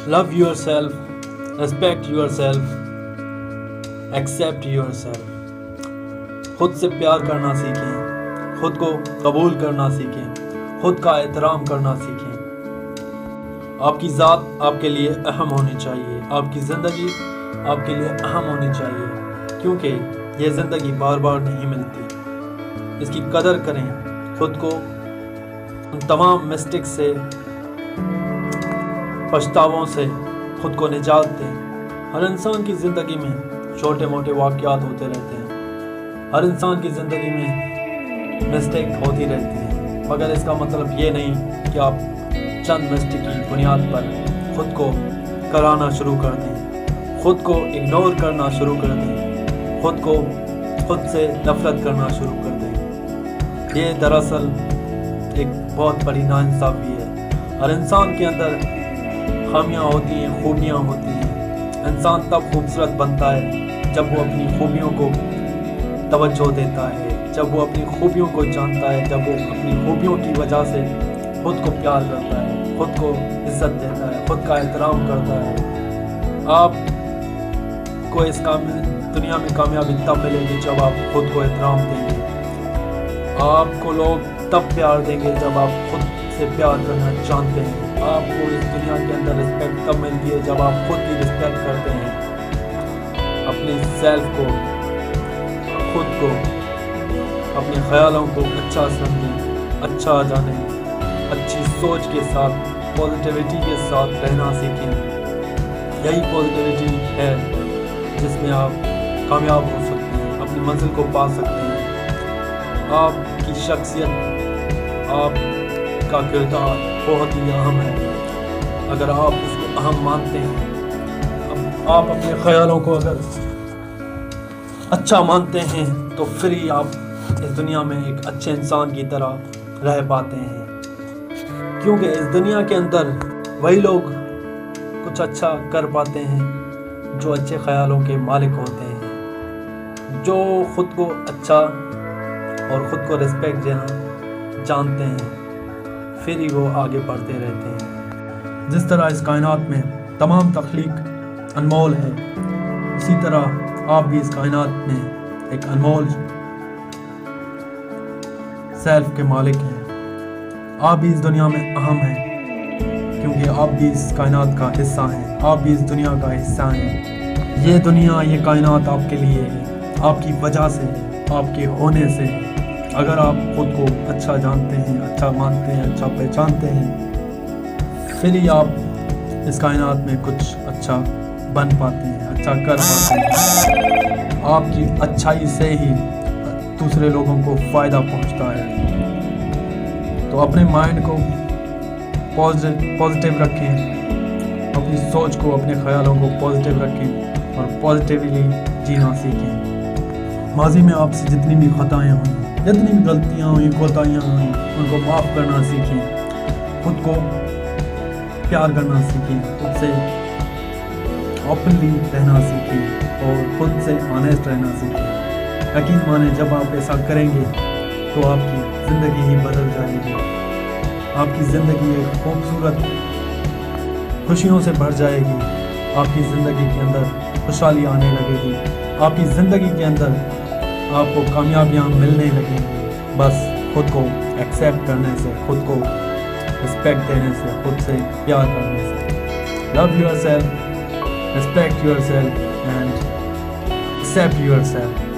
Love yourself, respect yourself, accept yourself. خود سے پیار کرنا سیکھیں, خود کو قبول کرنا سیکھیں, خود کا احترام کرنا سیکھیں. آپ کی ذات آپ کے لیے اہم ہونی چاہیے, آپ کی زندگی آپ کے لیے اہم ہونی چاہیے, کیونکہ یہ زندگی بار بار نہیں ملتی. اس کی قدر کریں, خود کو ان تمام مسٹیک سے, پچھتاووں سے خود کو نجات دیں. ہر انسان کی زندگی میں چھوٹے موٹے واقعات ہوتے رہتے ہیں, ہر انسان کی زندگی میں مسٹیک ہوتی رہتی ہے, مگر اس کا مطلب یہ نہیں کہ آپ چند مسٹیک کی بنیاد پر خود کو کرانا شروع کر دیں, خود کو اگنور کرنا شروع کر دیں, خود سے نفرت کرنا شروع کر دیں. یہ دراصل ایک بہت بڑی ناانصافی ہے. ہر انسان کے اندر خامیاں ہوتی ہیں, خوبیاں ہوتی ہیں. انسان تب خوبصورت بنتا ہے جب وہ اپنی خوبیوں کو توجہ دیتا ہے, جب وہ اپنی خوبیوں کو جانتا ہے, جب وہ اپنی خوبیوں کی وجہ سے خود کو پیار کرتا ہے, خود کو عزت دیتا ہے, خود کا احترام کرتا ہے. آپ کو اس دنیا میں کامیابی تب ملے گی جب آپ خود کو احترام دیں گے. آپ کو لوگ تب پیار دیں گے جب آپ خود سے پیار کرنا جانتے ہیں. آپ کو اس دنیا کے اندر رسپیکٹ تب ملتی ہے جب آپ خود کی رسپیکٹ کرتے ہیں. اپنی سیلف کو, خود کو, اپنے خیالوں کو اچھا سمجھیں, اچھا جانیں, اچھی سوچ کے ساتھ, پازیٹیوٹی کے ساتھ رہنا سیکھیں. یہی پازیٹیوٹی ہے جس میں آپ کامیاب ہو سکتے ہیں, اپنی منزل کو پا سکتے ہیں. آپ کی شخصیت, آپ کا کردار بہت ہی اہم ہے. اگر آپ اس کو اہم مانتے ہیں, آپ اپنے خیالوں کو اگر اچھا مانتے ہیں, تو پھر ہی آپ اس دنیا میں ایک اچھے انسان کی طرح رہ پاتے ہیں. کیونکہ اس دنیا کے اندر وہی لوگ کچھ اچھا کر پاتے ہیں جو اچھے خیالوں کے مالک ہوتے ہیں, جو خود کو اچھا اور خود کو رسپیکٹ دینا جانتے ہیں, پھر ہی وہ آگے بڑھتے رہتے ہیں. جس طرح اس کائنات میں تمام تخلیق انمول ہے, اسی طرح آپ بھی اس کائنات میں ایک انمول سیلف کے مالک ہیں. آپ بھی اس دنیا میں اہم ہیں کیونکہ آپ بھی اس کائنات کا حصہ ہیں, آپ بھی اس دنیا کا حصہ ہیں. یہ دنیا, یہ کائنات آپ کے لیے ہے, آپ کی وجہ سے, آپ کے ہونے سے. اگر آپ خود کو اچھا جانتے ہیں, اچھا مانتے ہیں, اچھا پہچانتے ہیں, پھر ہی آپ اس کائنات میں کچھ اچھا بن پاتے ہیں, اچھا کر پاتے ہیں. آپ کی اچھائی سے ہی دوسرے لوگوں کو فائدہ پہنچتا ہے. تو اپنے مائنڈ کو پازیٹیو رکھیں, اپنی سوچ کو, اپنے خیالوں کو پازیٹیو رکھیں اور پازیٹیولی جینا سیکھیں. ماضی میں آپ سے جتنی بھی خطائیں ہوئیں, جتنی بھی غلطیاں ہوئیں, کوتاہیاں ہوئیں, ان کو معاف کرنا سیکھیں. خود کو پیار کرنا سیکھیں, خود سے اوپنلی رہنا سیکھیں اور خود سے آنیسٹ رہنا سیکھیں. یقین مانیں, جب آپ ایسا کریں گے تو آپ کی زندگی ہی بدل جائے گی. آپ کی زندگی ایک خوبصورت خوشیوں سے بھر جائے گی. آپ کی زندگی کے اندر خوشحالی آنے لگے گی. آپ کی زندگی کے اندر آپ کو کامیابیاں ملنے لگیں گی. بس خود کو ایکسیپٹ کرنے سے, خود کو رسپیکٹ دینے سے, خود سے پیار کرنے سے. Love yourself, respect yourself and accept yourself.